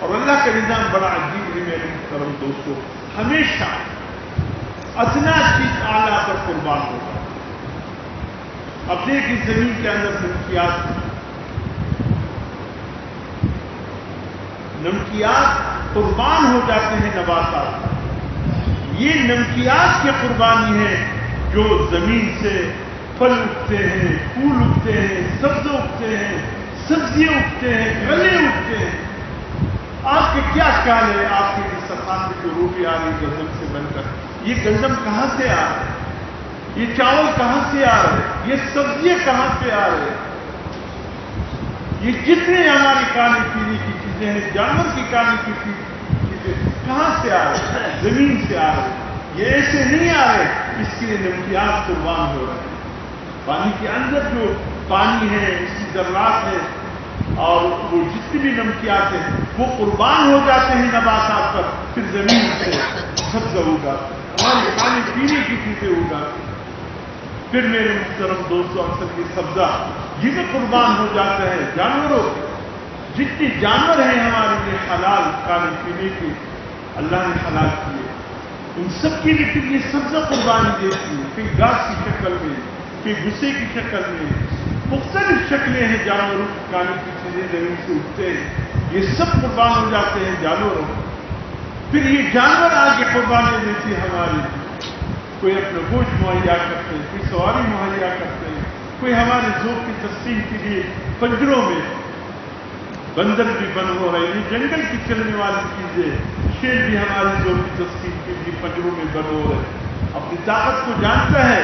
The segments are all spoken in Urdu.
اور اللہ کا نظام بڑا عجیب ہے میرے محترم دوستوں. ہمیشہ ادنا چیز اعلیٰ پر قربان ہوگا. اب دیکھیں زمین کے اندر نمکیات قربان ہو جاتے ہیں نباتات. یہ نمکیات کی قربانی ہے جو زمین سے پھل اگتے ہیں, پھول اگتے ہیں, سبزے اگتے ہیں, سبزیاں اگتے ہیں, گلے اگتے ہیں. آپ کے کیا خیال ہے آپ کے دسترخوان میں جو روٹی آ رہی گندم سے بن کر, یہ گندم کہاں سے آ رہا ہے؟ یہ چاول کہاں سے آ رہے ہیں؟ یہ سبزیاں کہاں سے آ رہے ہیں؟ یہ جتنے ہماری کھانے پینے کی چیزیں ہیں, جانور کی کھانے کی چیزیں کہاں سے آ رہے ہیں؟ زمین سے آ رہے ہیں. یہ ایسے نہیں آ رہے, اس کے لیے نمکیات قربان ہو رہے ہیں. پانی کے اندر جو پانی ہے, اس کی ذرات ہے, اور وہ جتنی بھی نمکیات ہیں وہ قربان ہو جاتے ہیں نباتات پر. پھر زمین سے سبزہ ہوگا, ہمارے کھانے پینے کی چیزیں ہوگا. پھر میرے محترم دوستوں, اکثر یہ سبزہ یہ بھی قربان ہو جاتا ہے جانوروں. جتنے جانور ہیں ہمارے لیے حلال کھانے پینے کے اللہ نے حلال کیے, ان سب کے لیے پھر یہ سبزہ قربانی دیتی ہے. کہیں گھاس کی شکل میں, کہیں بھوسے کی شکل میں, مختلف شکلیں ہیں جانوروں کی کھانے کی چیزیں زمین سے اٹھتے ہیں. یہ سب قربان ہو جاتے ہیں جانوروں. پھر یہ جانور آگے قربانی دیتی ہے ہماری. کوئی اپنا گوشت مہیا کرتے ہیں, کوئی سواری مہیا کرتے ہیں, کوئی ہمارے ذوق کی تسکین کے لیے پنجروں میں بندر بھی بند ہو رہے ہیں. جنگل کی چلنے والی چیزیں, شیر بھی ہمارے ذوق کی تسکین کے لیے پنجروں میں بند ہو رہے ہیں. اپنی طاقت کو جانتا ہے,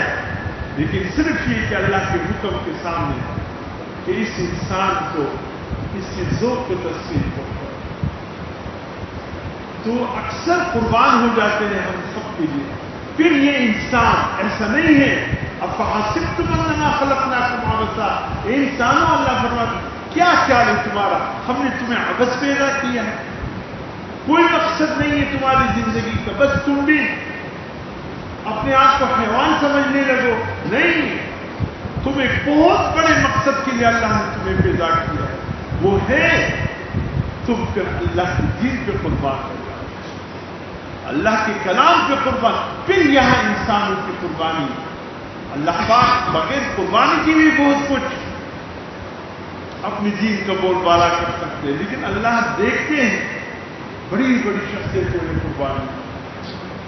لیکن صرف یہ کہ اللہ کے حکم کے سامنے کہ اس انسان کو اس کے ذوق کو تسکین کو, تو اکثر قربان ہو جاتے ہیں ہم سب کے لیے. پھر یہ انسان ایسا نہیں ہے, افحسبتم انما خلقناکم عبثا, اے انسانوں اللہ فرماتا کیا خیال ہے تمہارا, ہم نے تمہیں عبث پیدا کیا ہے, کوئی مقصد نہیں ہے تمہاری زندگی کا, بس تم بھی اپنے آپ کو حیوان سمجھنے لگو. نہیں, تم ایک بہت بڑے مقصد کے لیے اللہ نے تمہیں پیدا کیا ہے, وہ ہے تم پھر اللہ کے دین پہ قربان ہو, اللہ کے کلام پہ قربان. پھر یہاں انسانوں کی قربانی, اللہ پاک بغیر قربانی کی بھی بہت کچھ اپنی دین کا بول بالا کر سکتے ہیں, لیکن اللہ دیکھتے ہیں بڑی بڑی شخصیتوں نے قربانی.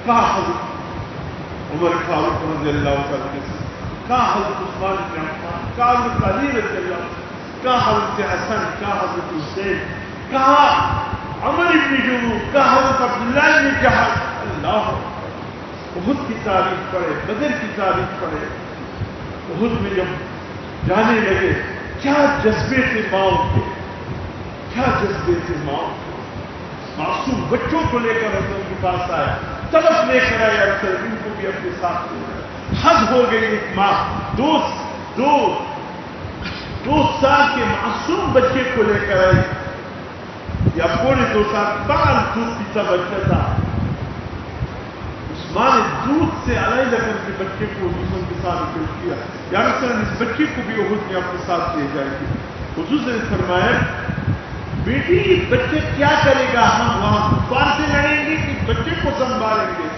کہاں حضرت عمر فاروق رضی اللہ عنہ, کہاں حضرت عثمان بن عفان, کہاں حضرت علی رضی اللہ عنہ, کہاں حضرت حسن, کہاں حضرت حسین, کہاں عمر بن جموع, کہاں حضرت عبداللہ بن جہش. اللہ, احد کی تاریخ پڑھے, بدر کی تاریخ پڑھے. احد میں جب جانے لگے کیا جذبے تھے ماؤں کے, کیا جذبے تھے ماؤں کے. معصوم بچوں کو لے کر حضرت کے پاس آیا, طرف لے کر آیا, اکثر ان کو بھی اپنے ساتھ لے آیا. حد ہو گئی ایک ماں دو سال کے معصوم بچے کو لے کر آئی, یا پورے 2 سال بال دودھ پیتا بچہ تھا. اس ماں نے دودھ سے علیحدہ کر کے بچے کو حضور کے ساتھ پیش کیا, یا مثلاً اس بچے کو بھی احد میں اپنے ساتھ لے جائے گی. حضور نے فرمایا بیٹی بچے کیا کرے گا, ہم وہاں کفار سے لڑیں گے کہ بچے کو سنبھالیں گے.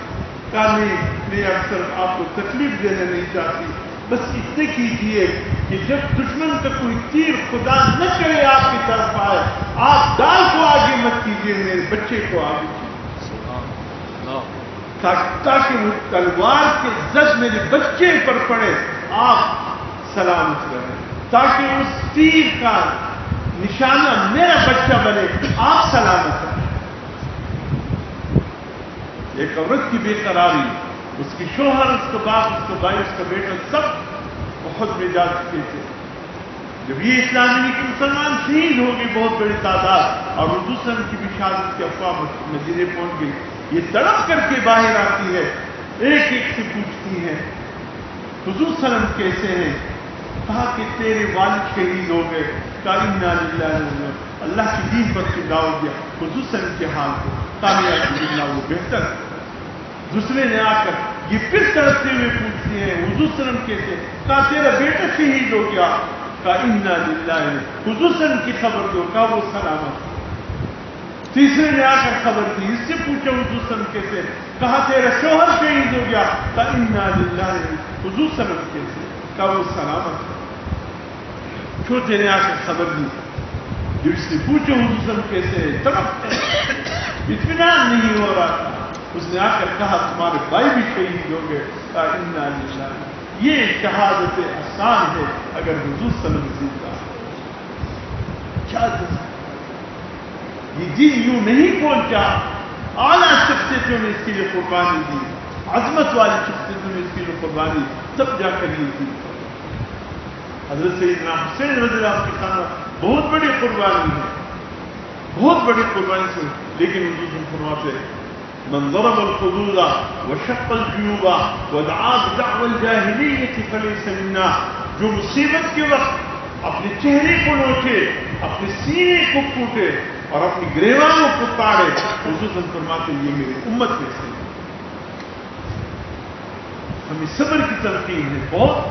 کہا نہیں, میں اکثر آپ کو تکلیف دینا نہیں چاہتی, بس اتنے کیجیے کہ جب دشمن کا کوئی تیر خدا نہ کرے آپ کی طرف آئے, آپ ڈال کو آگے مت کیجیے, میرے بچے کو آگے کیجیے, تاکہ وہ تلوار کے زد میرے بچے پر پڑے, آپ سلامت رہیں, تاکہ اس تیر کا نشانہ میرا بچہ بنے, آپ سلامت رہیں. ایک عورت کی بے قراری, اس کی شوہر, اس کا باپ, اس کا بھائی, اس کا بیٹا, سب بہت میں جا چکے تھے. جب یہ اسلامی نہیں کہ مسلمان شہید ہو گئے بہت بڑی تعداد, اور حضور صلی اللہ علیہ وسلم کی بھی شہادت کی افواہ مدینے پہنچ گئی. یہ تڑپ کر کے باہر آتی ہے, ایک ایک سے پوچھتی ہے حضور صلی اللہ علیہ وسلم کیسے ہیں. کہا کہ تیرے والد شہید ہو گئے. کہا انا للہ و انا الیہ راجعون, اللہ کی دین پر سے دعوت دیا. حضور صلی اللہ علیہ وسلم کے حال کو کامیاب وہ بہتر. دوسرے نے آ کر یہ پھر تڑپتے ہوئے پوچھتے ہیں حضور صلی اللہ علیہ وسلم کیسے. کہا تیرا بیٹا شہید ہو گیا. کہا انا للہ, حضور صلی اللہ علیہ وسلم کی خبر دو. کہا وہ سلامت. تیسرے نے آ کر خبر دی، اس سے پوچھا حضور صلی اللہ علیہ وسلم کیسے؟ کہا تیرا شوہر شہید ہو گیا۔ کہا انا للہ۔ حضور صلی اللہ علیہ وسلم کیسے؟ کہا وہ سلامت ہے۔ چھوٹے نے آ کر خبر دی، جس سے پوچھو حضور صلی اللہ علیہ وسلم کیسے؟ تڑپ اطمینان نہیں ہو رہا تھا۔ اس نے آ کر کہا تمہارے بھائی بھی شہید ہو گئے۔ کہا انا للہ۔ یہ شہادت آسان ہے اگر حضور صلی اللہ علیہ وسلم کا کیا دس، یہ دین یوں نہیں پہنچا۔ اعلیٰ شخصیتوں نے اس کے لیے قربانی دی، عظمت والی شخصیتوں نے اس کے لیے قربانی، تب جا کر یہ دی۔ حضرت سیدنا حسین رضی اللہ عنہ کی خانہ بہت بڑی قربانی ہے، بہت بڑی قربانی سے، لیکن حضور فرماتے من ضرب الحدود وشق الجيوب ودعا بدعوى الجاهلية فليس منا۔ جو مصیبت کے وقت اپنے چہرے کو نوچے، اپنے سینے کو پھوٹے اور اپنی گریوانوں کو پاڑے، حضور فرماتے یہ میری امت میں سے۔ ہمیں صبر کی تلقین ہے بہت۔